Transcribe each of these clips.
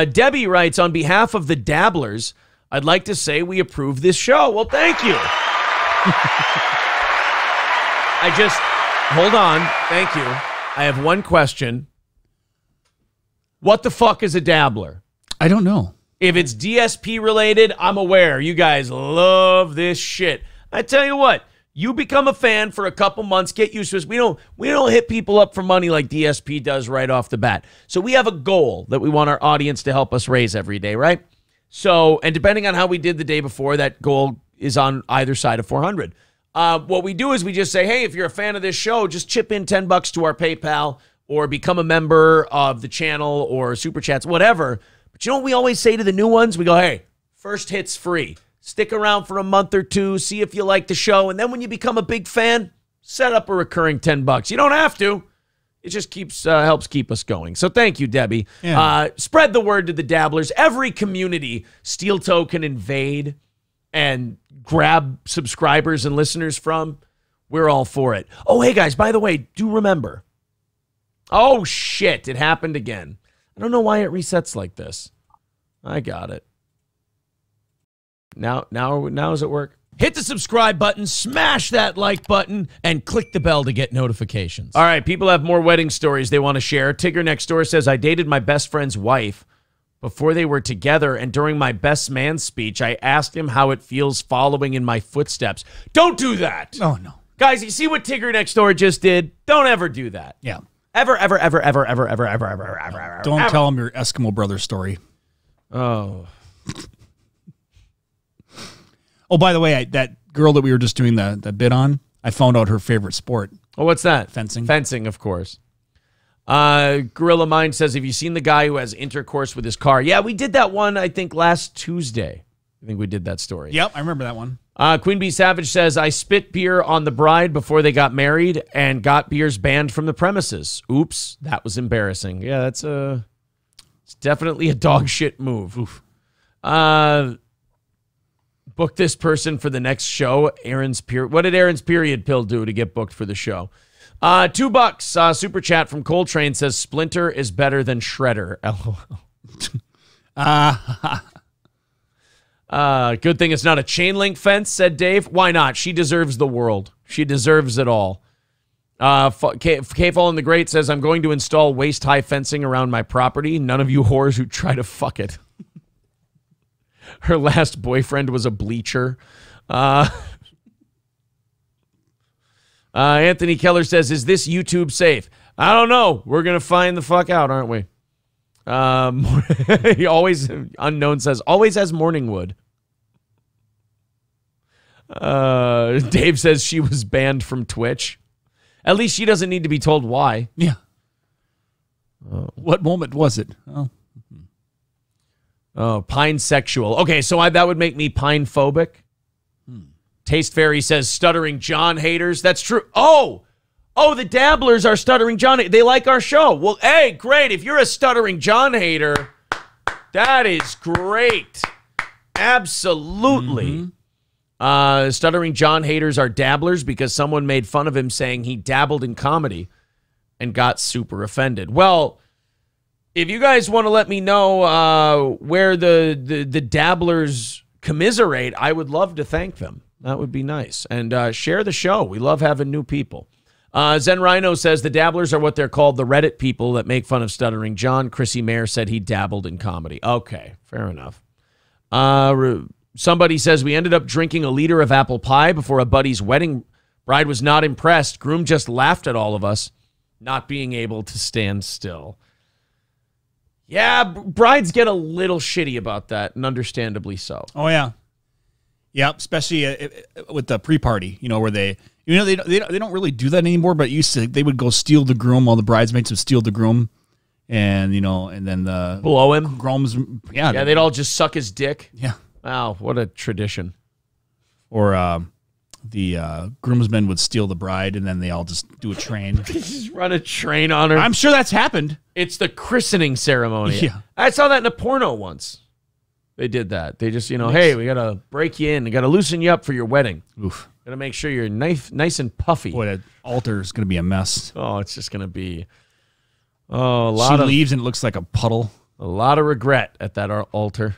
Debbie writes, on behalf of the Dabblers, I'd like to say we approve this show. Well, thank you. Hold on. Thank you. I have one question. What the fuck is a dabbler? I don't know. If it's DSP related, I'm aware. You guys love this shit. I tell you what, you become a fan for a couple months, get used to us. We don't hit people up for money like DSP does right off the bat. So we have a goal that we want our audience to help us raise every day, right? So, and depending on how we did the day before, that goal is on either side of 400. What we do is we just say, hey, if you're a fan of this show, just chip in $10 to our PayPal or become a member of the channel or Super Chats, whatever. But you know what we always say to the new ones? We go, hey, first hit's free. Stick around for a month or two, see if you like the show, and then when you become a big fan, set up a recurring $10. You don't have to. It just helps keep us going. So thank you, Debbie. Yeah. Spread the word to the Dabblers. Every community Steel Toe can invade and grab subscribers and listeners from, we're all for it. Oh, hey, guys, by the way, do remember. Oh, shit, it happened again. I don't know why it resets like this. I got it. Now does it work? Hit the subscribe button, smash that like button, and click the bell to get notifications. All right, people have more wedding stories they want to share. Tigger next door says, I dated my best friend's wife before they were together, and during my best man speech, I asked him how it feels following in my footsteps. Don't do that. Oh, no. Guys, you see what Tigger next door just did? Don't ever do that. Yeah. Ever. Don't tell him your Eskimo brother story. Oh. Oh, by the way, that girl that we were just doing the bid on, I found out her favorite sport. Oh, what's that? Fencing. Fencing, of course. Gorilla Mind says, have you seen the guy who has intercourse with his car? Yeah, we did that one, I think, last Tuesday. I think we did that story. Yep, I remember that one. Queen Bee Savage says, I spit beer on the bride before they got married and got beers banned from the premises. Oops, that was embarrassing. Yeah, it's definitely a dog shit move. Oof. Book this person for the next show. What did Aaron's period pill do to get booked for the show? $2. Super chat from Coltrane says, Splinter is better than Shredder. Good thing it's not a chain link fence, said Dave. Why not? She deserves the world. She deserves it all. K-Fall in the Great says, I'm going to install waist-high fencing around my property. None of you whores who try to fuck it. Her last boyfriend was a bleacher. Anthony Keller says, is this YouTube safe? I don't know. We're going to find the fuck out, aren't we? He always, unknown says, always has morning wood. Dave says she was banned from Twitch. At least she doesn't need to be told why. Yeah. What moment was it? Oh, pine sexual. Okay, so that would make me pine phobic. Taste Fairy says Stuttering John haters. That's true. Oh, the Dabblers are Stuttering John. They like our show. Well, hey, great. If you're a Stuttering John hater, that is great. Absolutely. Stuttering John haters are Dabblers because someone made fun of him saying he dabbled in comedy and got super offended. Well, if you guys want to let me know where the Dabblers commiserate, I would love to thank them. That would be nice. And share the show. We love having new people. Zen Rhino says the Dabblers are what they're called, the Reddit people that make fun of Stuttering John. Chrissy Mayer said he dabbled in comedy. Okay, fair enough. Somebody says we ended up drinking a liter of apple pie before a buddy's wedding. Bride was not impressed. Groom just laughed at all of us, not being able to stand still. Yeah, brides get a little shitty about that, and understandably so. Oh, yeah. Yeah, especially with the pre-party, where they don't really do that anymore, but used to, they would go steal the groom, all the bridesmaids would steal the groom, and, and then the... Blow him? Grooms, yeah, they'd all just suck his dick? Yeah. Wow, what a tradition. Or the groomsmen would steal the bride, and then they all just do a train. Just run a train on her. I'm sure that's happened. It's the christening ceremony. Yeah. I saw that in a porno once. They did that. They just, hey, we got to break you in. We got to loosen you up for your wedding. Oof. Got to make sure you're nice and puffy. Boy, that altar is going to be a mess. Oh, it's just going to be a lot She leaves and it looks like a puddle. A lot of regret at that altar.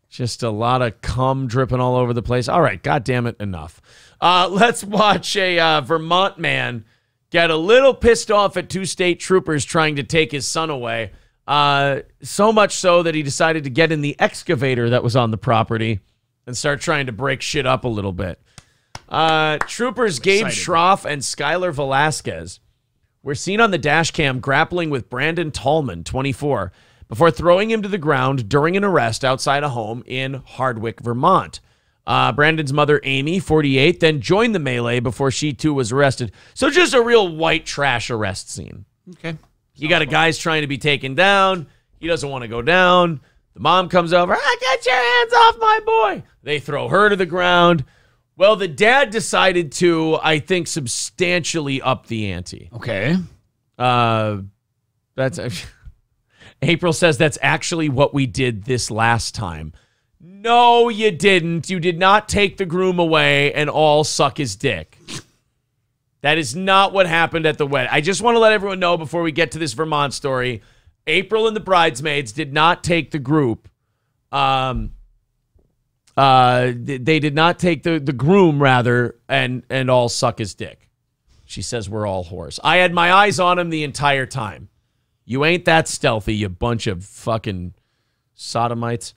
Just a lot of cum dripping all over the place. All right, God damn it, enough. Let's watch a Vermont man get a little pissed off at 2 state troopers trying to take his son away. So much so that he decided to get in the excavator that was on the property and start trying to break shit up a little bit. Troopers Gabe Schroff and Skylar Velasquez were seen on the dash cam grappling with Brandon Tallman, 24, before throwing him to the ground during an arrest outside a home in Hardwick, Vermont. Brandon's mother, Amy, 48, then joined the melee before she too was arrested. So just a real white trash arrest scene. Okay. You got a guy's trying to be taken down. He doesn't want to go down. The mom comes over. Get your hands off my boy. They throw her to the ground. Well, the dad decided to, I think, substantially up the ante. Okay. That's April says that's actually what we did this last time. No, you didn't. You did not take the groom away and all suck his dick. That is not what happened at the wedding. I just want to let everyone know before we get to this Vermont story, April and the bridesmaids did not take the group. They did not take the groom, rather, and all suck his dick. She says we're all whores. I had my eyes on him the entire time. You ain't that stealthy, you bunch of fucking sodomites.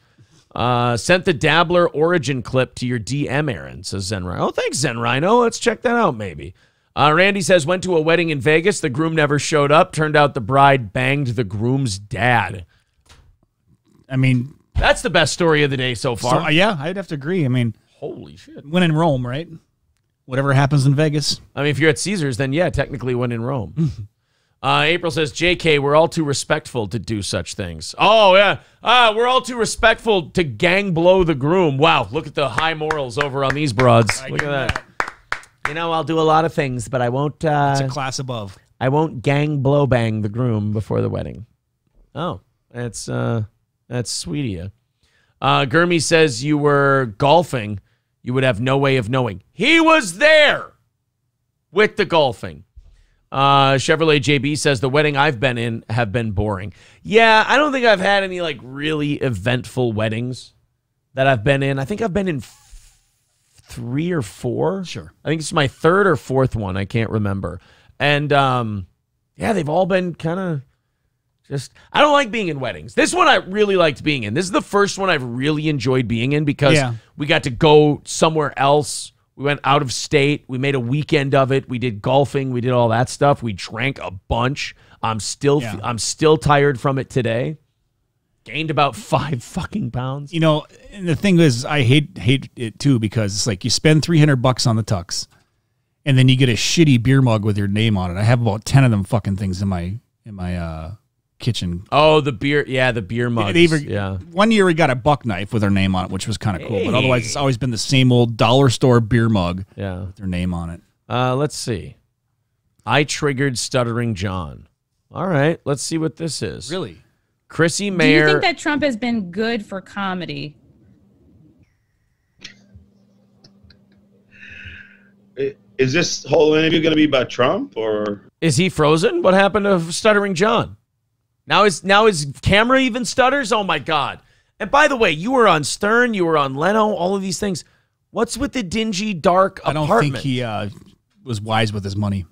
Sent the Dabbler origin clip to your DM, Aaron, says Zen Rhino. Oh, thanks, Zen Rhino. Let's check that out, maybe. Randy says, went to a wedding in Vegas. The groom never showed up. Turned out the bride banged the groom's dad. I mean, that's the best story of the day so far. So, yeah, I'd have to agree. I mean, holy shit. When in Rome, right? Whatever happens in Vegas. I mean, if you're at Caesars, then yeah, technically when in Rome. April says, JK, we're all too respectful to do such things. Oh, yeah. We're all too respectful to gang blow the groom. Wow, look at the high morals over on these broads. Look at that. You know, I'll do a lot of things, but I won't... it's a class above. I won't gang blow bang the groom before the wedding. Oh, that's sweet of you. Gurmy says you were golfing. You would have no way of knowing. He was there with the golfing. Chevrolet JB says the wedding I've been in have been boring. Yeah, I don't think I've had any like really eventful weddings that I've been in. I think I've been in 3 or 4. Sure. I think it's my 3rd or 4th one. I can't remember. And yeah, they've all been kind of just, I don't like being in weddings. This one I really liked being in. This is the first one I've really enjoyed being in because we got to go somewhere else. We went out of state. We made a weekend of it. We did golfing. We did all that stuff. We drank a bunch. I'm still tired from it today. Gained about 5 fucking pounds. You know, and the thing is, I hate it too because it's like you spend $300 on the tux, and then you get a shitty beer mug with your name on it. I have about 10 of them fucking things in my kitchen. Oh, the beer, the beer mugs. One year we got a buck knife with our name on it, which was kind of cool. But otherwise, it's always been the same old dollar store beer mug with their name on it. Let's see. I triggered Stuttering John. All right, let's see what this is. Really? Chrissy Mayer. Do you think that Trump has been good for comedy? Is this whole interview going to be about Trump, or is he frozen? What happened to Stuttering John? Now his camera even stutters? Oh my God. And by the way, you were on Stern, you were on Leno, all of these things. What's with the dingy, dark apartment? I don't think he was wise with his money.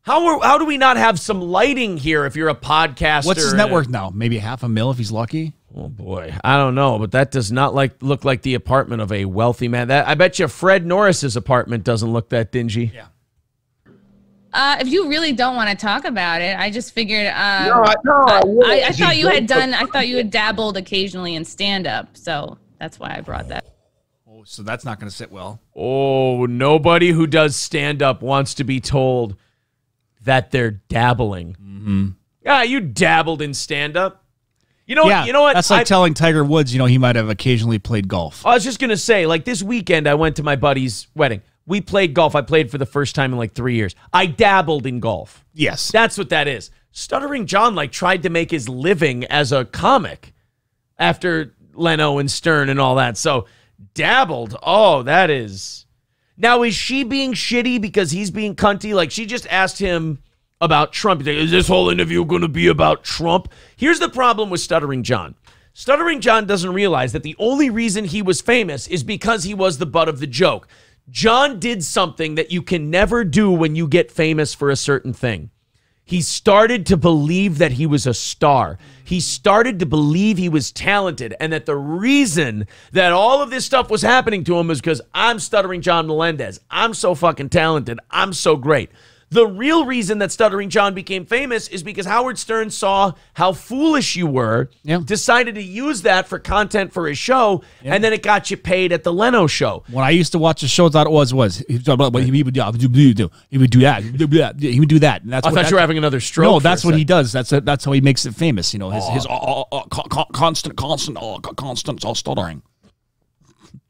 How do we not have some lighting here if you're a podcaster? What's his net worth now? Maybe $500,000 if he's lucky? Oh boy, I don't know, but that does not look like the apartment of a wealthy man. I bet you Fred Norris's apartment doesn't look that dingy. Yeah. If you really don't want to talk about it, I just figured. I thought you had done. I thought you had dabbled occasionally in stand-up, so that's why I brought that. Oh, so that's not going to sit well. Oh, nobody who does stand-up wants to be told that they're dabbling. Mm-hmm. Yeah, you dabbled in stand-up. You know what? That's like telling Tiger Woods, he might have occasionally played golf. I was just going to say, like this weekend, I went to my buddy's wedding. We played golf. I played for the first time in like 3 years. I dabbled in golf. Yes. That's what that is. Stuttering John tried to make his living as a comic after Leno and Stern and all that. So dabbled. Oh, that is... Now, is she being shitty because he's being cunty? Like, she just asked him about Trump. Is this whole interview going to be about Trump? Here's the problem with Stuttering John. Stuttering John doesn't realize that the only reason he was famous is because he was the butt of the joke. John did something that you can never do when you get famous for a certain thing. He started to believe that he was a star. He started to believe he was talented, and that the reason that all of this stuff was happening to him is because I'm Stuttering John Melendez. I'm so fucking talented. I'm so great. The real reason that Stuttering John became famous is because Howard Stern saw how foolish you were, decided to use that for content for his show, and then it got you paid at the Leno show. When I used to watch the show, I thought it was he would talk about he would do that, he would do that. And that's I thought you were having another stroke. No, that's what he does. That's how he makes it famous. You know, his constant stuttering.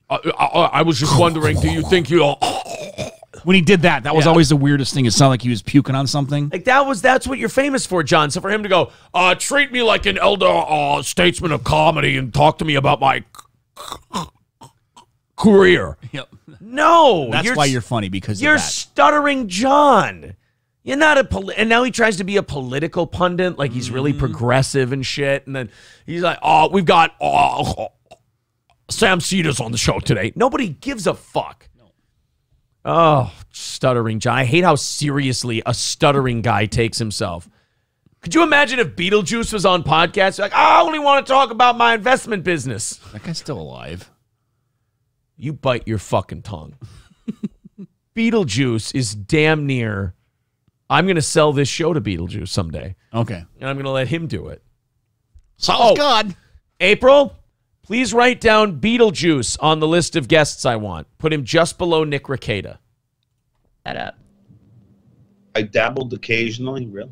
I was just wondering, do you think you? When he did that, was always the weirdest thing. It sounded like he was puking on something. Like that's what you're famous for, John. So for him to go, treat me like an elder statesman of comedy and talk to me about my career. Yep. No, that's why you're funny, because you're of that. Stuttering John. You're not and now he tries to be a political pundit, like he's really progressive and shit. And then he's like, we've got Sam Cedars on the show today. Nobody gives a fuck. Oh, Stuttering John. I hate how seriously a stuttering guy takes himself. Could you imagine if Beetlejuice was on podcasts? Like, I only want to talk about my investment business. That guy's still alive. You bite your fucking tongue. Beetlejuice is damn near. I'm going to sell this show to Beetlejuice someday. Okay. And I'm going to let him do it. Sounds good. April, please write down Beetlejuice on the list of guests I want. Put him just below Nick Rekieta. That up. I dabbled occasionally, really.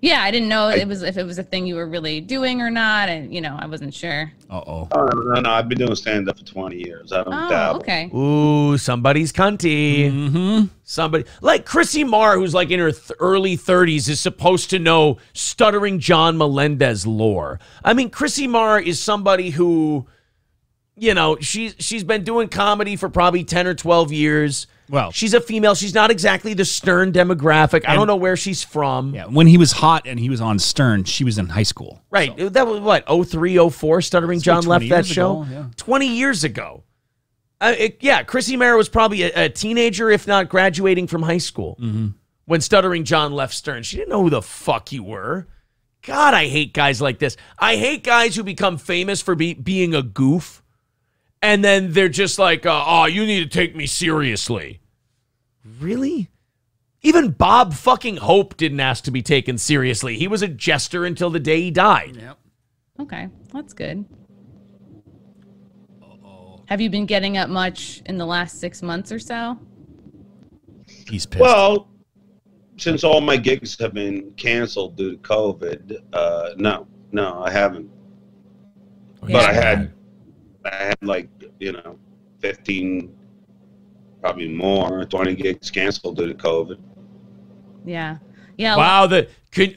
Yeah, I didn't know if it was a thing you were really doing or not, and I wasn't sure. Oh, no, I've been doing stand-up for 20 years. I don't dabble. Okay. Ooh, somebody's cunty. Mm-hmm. Somebody like Chrissy Marr, who's like in her early 30s, is supposed to know Stuttering John Melendez lore. I mean, Chrissy Marr is somebody who, she's been doing comedy for probably 10 or 12 years. Well, she's a female. She's not exactly the Stern demographic. I don't know where she's from. Yeah, when he was hot and he was on Stern, she was in high school. Right. So. That was what, 03, 04, Stuttering John left that show? Ago, yeah. 20 years ago. Chrissy Marr was probably a teenager, if not graduating from high school, when Stuttering John left Stern. She didn't know who the fuck you were. God, I hate guys like this. I hate guys who become famous for being a goof. And then they're just like, you need to take me seriously. Really? Even Bob fucking Hope didn't ask to be taken seriously. He was a jester until the day he died. Yep. Okay, that's good. Have you been getting up much in the last 6 months or so? He's pissed. Well, since all my gigs have been canceled due to COVID, no, I haven't. But I had like, 15, probably more, 20 gigs canceled due to COVID. Yeah. Yeah. Wow.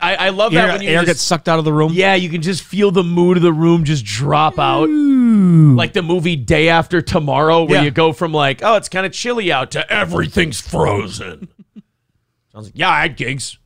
I love that when air gets sucked out of the room. Yeah, you can just feel the mood of the room just drop out. Like the movie Day After Tomorrow, where you go from like, oh, it's kind of chilly out to everything's frozen. Sounds like, yeah, I had gigs.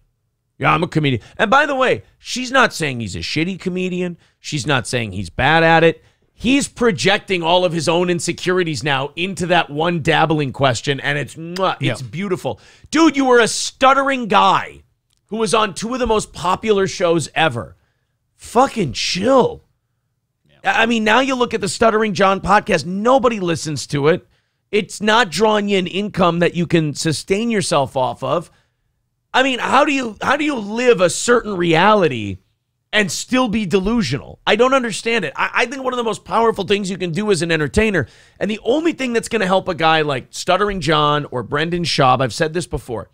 Yeah, I'm a comedian. And by the way, she's not saying he's a shitty comedian. She's not saying he's bad at it. He's projecting all of his own insecurities now into that one dabbling question, and it's beautiful. Dude, you were a stuttering guy who was on 2 of the most popular shows ever. Fucking chill. I mean, now you look at the Stuttering John podcast, nobody listens to it. It's not drawing you an income that you can sustain yourself off of. I mean, how do you live a certain reality and still be delusional? I don't understand it. I think one of the most powerful things you can do as an entertainer, and the only thing that's going to help a guy like Stuttering John or Brendan Schaub, I've said this before,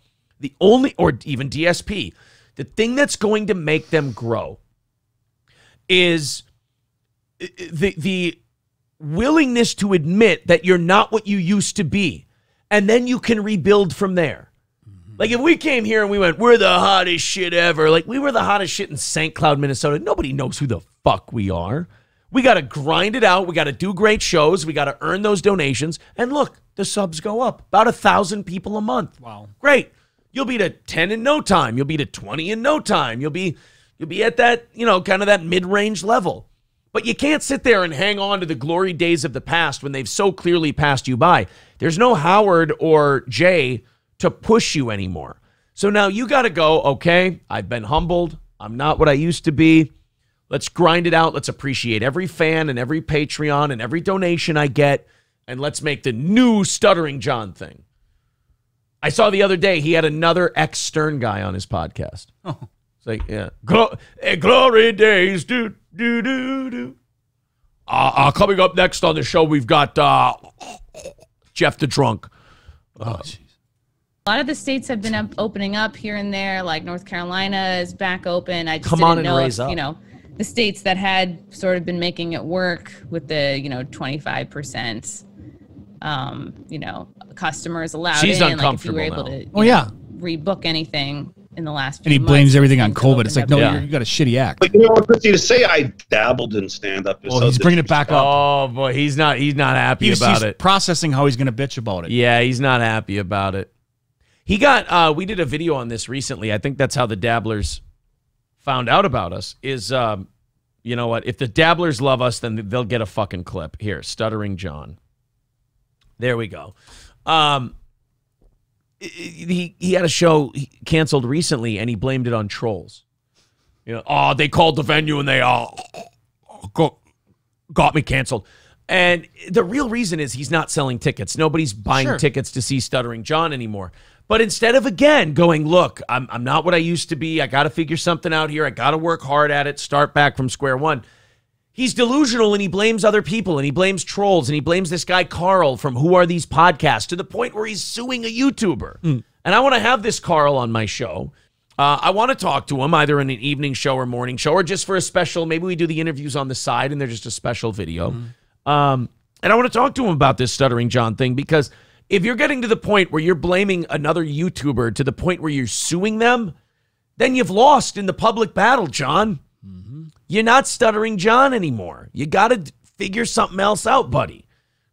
or even DSP, the thing that's going to make them grow is the willingness to admit that you're not what you used to be, and then you can rebuild from there. Like, if we came here and we went, we're the hottest shit ever. Like, we were the hottest shit in St. Cloud, Minnesota. Nobody knows who the fuck we are. We got to grind it out. We got to do great shows. We got to earn those donations. And look, the subs go up. About 1,000 people a month. Wow. Great. You'll be to 10 in no time. You'll be to 20 in no time. You'll be at that, kind of that mid-range level. But you can't sit there and hang on to the glory days of the past when they've so clearly passed you by. There's no Howard or Jay to push you anymore. So now you got to go, okay, I've been humbled. I'm not what I used to be. Let's grind it out. Let's appreciate every fan and every Patreon and every donation I get. And let's make the new Stuttering John thing. I saw the other day he had another ex-Stern guy on his podcast. Oh. It's like, yeah. Glory days, do. Coming up next on the show, we've got Jeff the Drunk. A lot of the states have been opening up here and there, like North Carolina is back open. I just didn't know if, the states that had sort of been making it work with the, 25%, customers allowed She's in. uncomfortable like if you were able to rebook anything in the last few months. And he blames everything on COVID. It's like, no, you got a shitty act. But Christy, to say I dabbled in stand-up is he's bringing it back up. Oh, boy, he's not happy about it. Processing how he's going to bitch about it. Yeah, he's not happy about it. He got, we did a video on this recently. I think that's how the Dabblers found out about us is, you know what? If the Dabblers love us, then they'll get a fucking clip. Here, Stuttering John. There we go. He had a show canceled recently, and he blamed it on trolls. They called the venue, and they got me canceled. And the real reason is he's not selling tickets. Nobody's buying tickets to see Stuttering John anymore. But instead of, again, going, look, I'm not what I used to be. I got to figure something out here. I got to work hard at it, start back from square one. He's delusional, and he blames other people, and he blames trolls, and he blames this guy Carl from Who Are These Podcasts to the point where he's suing a YouTuber. And I want to have this Carl on my show. I want to talk to him either in an evening show or morning show or just for a special. Maybe we do the interviews on the side, and they're just a special video. And I want to talk to him about this Stuttering John thing because if you're getting to the point where you're blaming another YouTuber to the point where you're suing them, then you've lost in the public battle, John. You're not Stuttering John anymore. You got to figure something else out, buddy.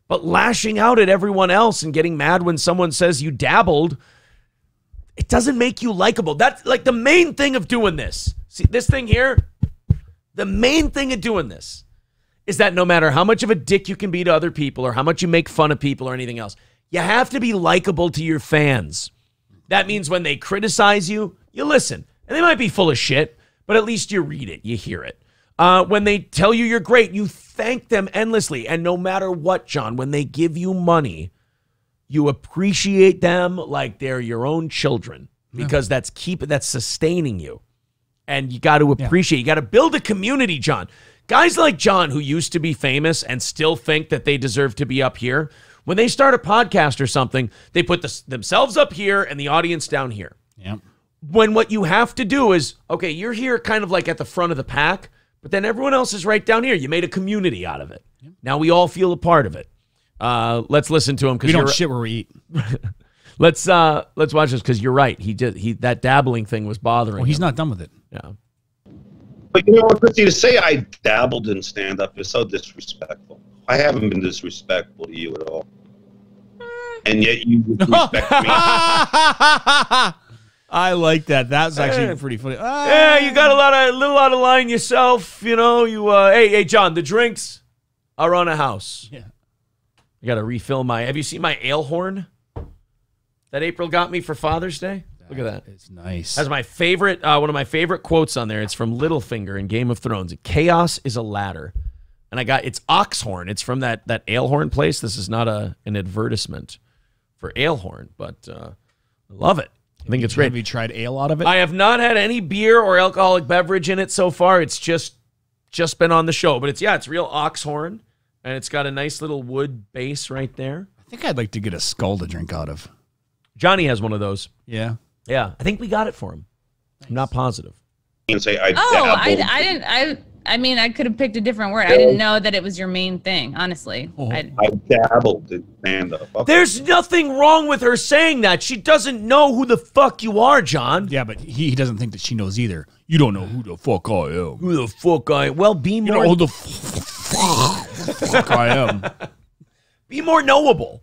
But lashing out at everyone else and getting mad when someone says you dabbled, it doesn't make you likable. That's like the main thing of doing this. See, this thing here, the main thing of doing this is that no matter how much of a dick you can be to other people or how much you make fun of people or anything else, you have to be likable to your fans. That means when they criticize you, you listen. And they might be full of shit, but at least you read it, you hear it. When they tell you you're great, you thank them endlessly. And no matter what, John, when they give you money, you appreciate them like they're your own children because that's sustaining you. And you got to appreciate, you got to build a community, John. Guys like John who used to be famous and still think that they deserve to be up here, when they start a podcast or something, they put themselves up here and the audience down here. Yep. When what you have to do is, okay, you're here kind of like at the front of the pack, but then everyone else is right down here. You made a community out of it. Yep. Now we all feel a part of it. Let's listen to him because we don't shit where we eat. Let's watch this because you're right. That dabbling thing was bothering him. He's not done with it. Yeah. But Christy, to say I dabbled in stand-up is so disrespectful. I haven't been disrespectful to you at all. And yet you respect me. I like that. That's actually pretty funny. Yeah, you got a little out of line yourself. Hey, John, the drinks are on a house. Yeah. I got to refill have you seen my ale horn that April got me for Father's Day? Look at that. It's nice. That's my favorite, one of my favorite quotes on there. It's from Littlefinger in Game of Thrones. Chaos is a ladder. And it's Oxhorn. It's from that ale horn place. This is not an advertisement for ale horn, but I love it. I think it's great. Have you tried ale out of it? I have not had any beer or alcoholic beverage in it so far. It's just been on the show. But it's real Oxhorn, and it's got a nice little wood base right there. I think I'd like to get a skull to drink out of. Johnny has one of those. Yeah. Yeah. I think we got it for him. Nice. I'm not positive. And say I didn't. I mean, I could have picked a different word. I didn't know that it was your main thing, honestly. Oh. I dabbled in stand-up. Okay. There's nothing wrong with her saying that. She doesn't know who the fuck you are, John. Yeah, but he doesn't think that she knows either. You don't know who the fuck I am. Who the fuck I am? Well, be more... You know who the fuck I am. Be more knowable.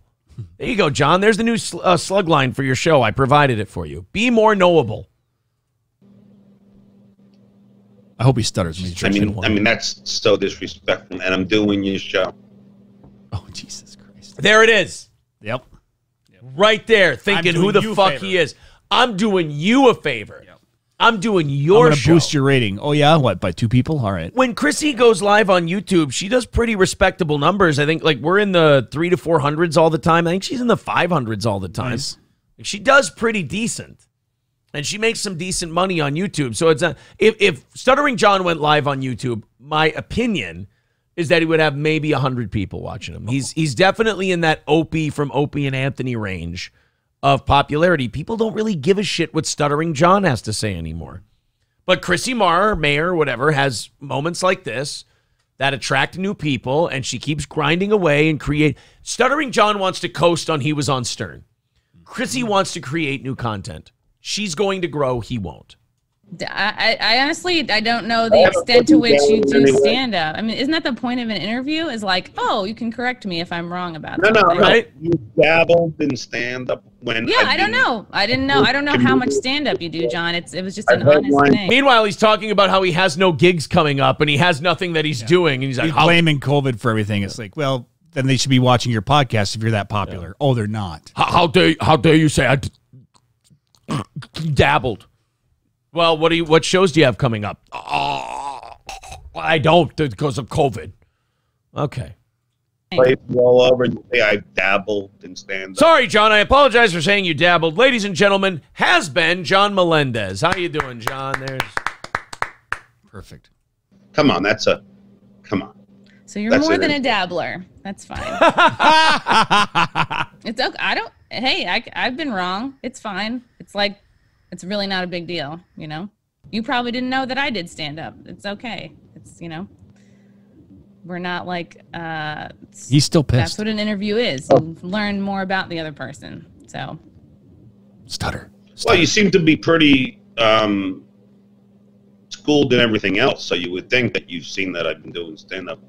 There you go, John. There's the new slug line for your show. I provided it for you. Be more knowable. I hope he stutters. I mean, that's so disrespectful, and I'm doing your show. Oh, Jesus Christ. There it is. Yep. Right there, thinking who the fuck he is. I'm doing you a favor. Yep. I'm doing your show. I'm going to boost your rating. Oh, yeah? What, by 2 people? All right. When Chrissy goes live on YouTube, she does pretty respectable numbers. I think, like, we're in the 300 to 400s all the time. I think she's in the 500s all the time. Nice. She does pretty decent. And she makes some decent money on YouTube. So it's if Stuttering John went live on YouTube, my opinion is that he would have maybe 100 people watching him. He's definitely in that Opie from Opie and Anthony range of popularity. People don't really give a shit what Stuttering John has to say anymore. But Chrissy Marr, Mayor, whatever, has moments like this that attract new people, and she keeps grinding away and create. Stuttering John wants to coast on He Was on Stern. Chrissy wants to create new content. She's going to grow. He won't. I honestly, I don't know the extent to which you do stand-up. I mean, isn't that the point of an interview? Is like, oh, you can correct me if I'm wrong about that. No, right? You dabbled in stand-up when? Yeah, I don't know. I didn't know. I don't know how much stand-up you do, John. It was just an honest thing. Meanwhile, he's talking about how he has no gigs coming up and he has nothing that he's doing. And he's like, blaming COVID for everything. It's like, well, then they should be watching your podcast if you're that popular. Oh, they're not. How dare you say I dabbled? Well, what shows do you have coming up? I don't because of COVID. Okay. All over and say I dabbled in stand-up. Sorry, John. I apologize for saying you dabbled. Ladies and gentlemen, has been John Melendez. How you doing, John? There's perfect. Come on, come on. So you're more than a dabbler. That's fine. It's okay. I've been wrong. It's fine. It's like, it's really not a big deal, you know? You probably didn't know that I did stand up. It's okay. It's, you know, we're not like, he's still pissed. That's what an interview is. You learn more about the other person. So. Stutter. Well, you seem to be pretty schooled in everything else. So you would think that you've seen that I've been doing stand up.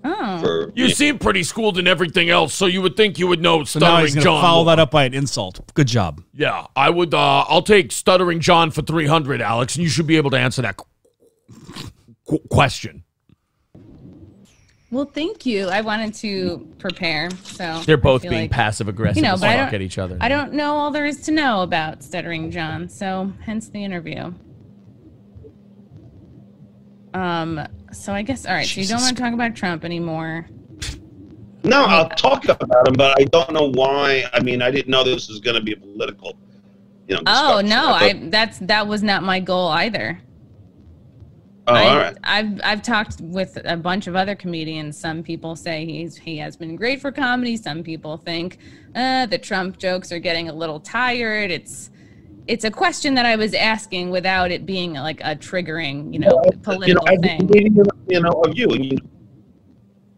Oh. You seem pretty schooled in everything else, so you would think you would know Stuttering John. John. Follow that up by an insult. Good job. Yeah, I would. I'll take Stuttering John for 300, Alex, and you should be able to answer that question. Well, thank you. I wanted to prepare, so they're both being passive aggressive. You know, but at each other. I don't know all there is to know about Stuttering John, so hence the interview. So I guess, all right, so you don't want to talk about Trump anymore. No, I'll talk about him, but I don't know why. I mean, I didn't know this was going to be a political, you know. Oh, no, that was not my goal either. Oh, all right. I've talked with a bunch of other comedians. Some people say he has been great for comedy. Some people think the Trump jokes are getting a little tired. It's a question that I was asking without it being like a triggering, political thing. Of you,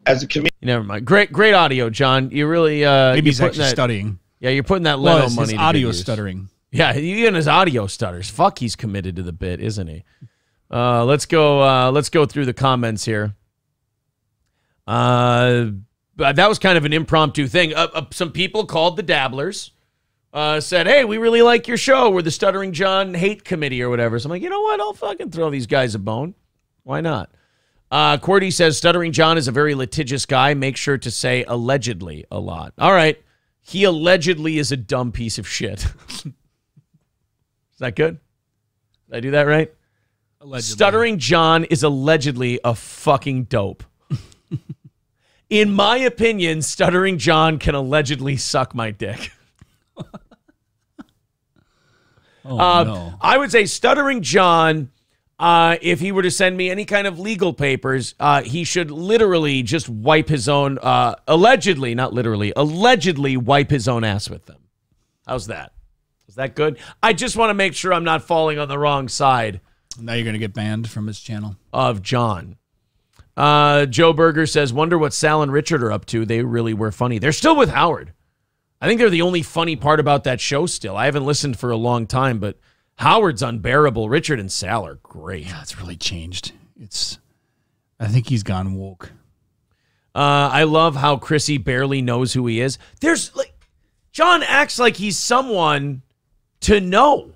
as a comedian. Never mind. Great audio, John. You really maybe he's actually studying. Yeah, you're putting that Leno money. His audio stuttering. Yeah, even his audio stutters. Fuck, he's committed to the bit, isn't he? Let's go through the comments here. That was kind of an impromptu thing. Some people called the Dabblers. Said, hey, we really like your show. We're the Stuttering John Hate Committee or whatever. So I'm like, you know what? I'll fucking throw these guys a bone. Why not? Cordy says, Stuttering John is a very litigious guy. Make sure to say allegedly a lot. All right. He allegedly is a dumb piece of shit. Is that good? Did I do that right? Allegedly. Stuttering John is allegedly a fucking dope. In my opinion, Stuttering John can allegedly suck my dick. No. I would say Stuttering John, if he were to send me any kind of legal papers, he should literally just wipe his own, allegedly, not literally, allegedly wipe his own ass with them. How's that? Is that good? I just want to make sure I'm not falling on the wrong side. Now you're going to get banned from his channel. Of John. Joe Berger says, wonder what Sal and Richard are up to. They really were funny. They're still with Howard. I think they're the only funny part about that show still. I haven't listened for a long time, but Howard's unbearable. Richard and Sal are great. Yeah, it's really changed. I think he's gone woke. I love how Chrissy barely knows who he is. John acts like he's someone to know.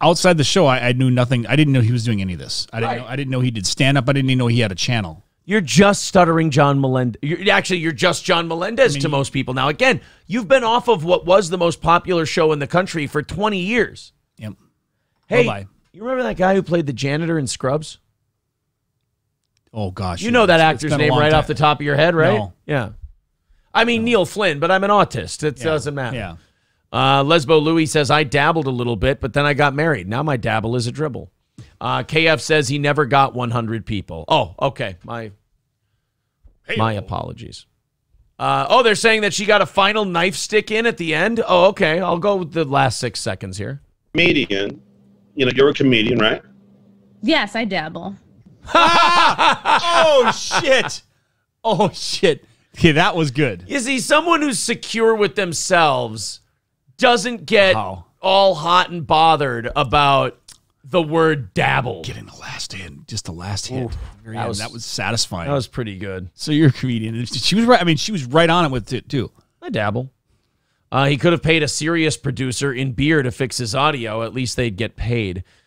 Outside the show, I knew nothing. I didn't know he was doing any of this. I didn't know he did stand up. I didn't even know he had a channel. You're just stuttering John Melendez. You're just John Melendez to most people now. Again, you've been off of what was the most popular show in the country for 20 years. Yep. Hey, you remember that guy who played the janitor in Scrubs? Oh, gosh. You know that actor's name right off the top of your head, right? No. Yeah. I mean, Neil Flynn, but I'm an autist. It doesn't matter. Yeah. Lesbo Louis says, I dabbled a little bit, but then I got married. Now my dabble is a dribble. KF says he never got 100 people. Oh, okay. My apologies. They're saying that she got a final knife stick in at the end. Oh, okay. I'll go with the last 6 seconds here. Comedian. You're a comedian, right? Yes, I dabble. Oh, shit. Oh, shit. Okay, that was good. You see, someone who's secure with themselves doesn't get all hot and bothered about the word dabble. Getting the last hit, just the last hit. That was satisfying. That was pretty good. So you're a comedian. She was right. I mean, she was right on it with it too. I dabble. He could have paid a serious producer in beer to fix his audio. At least they'd get paid.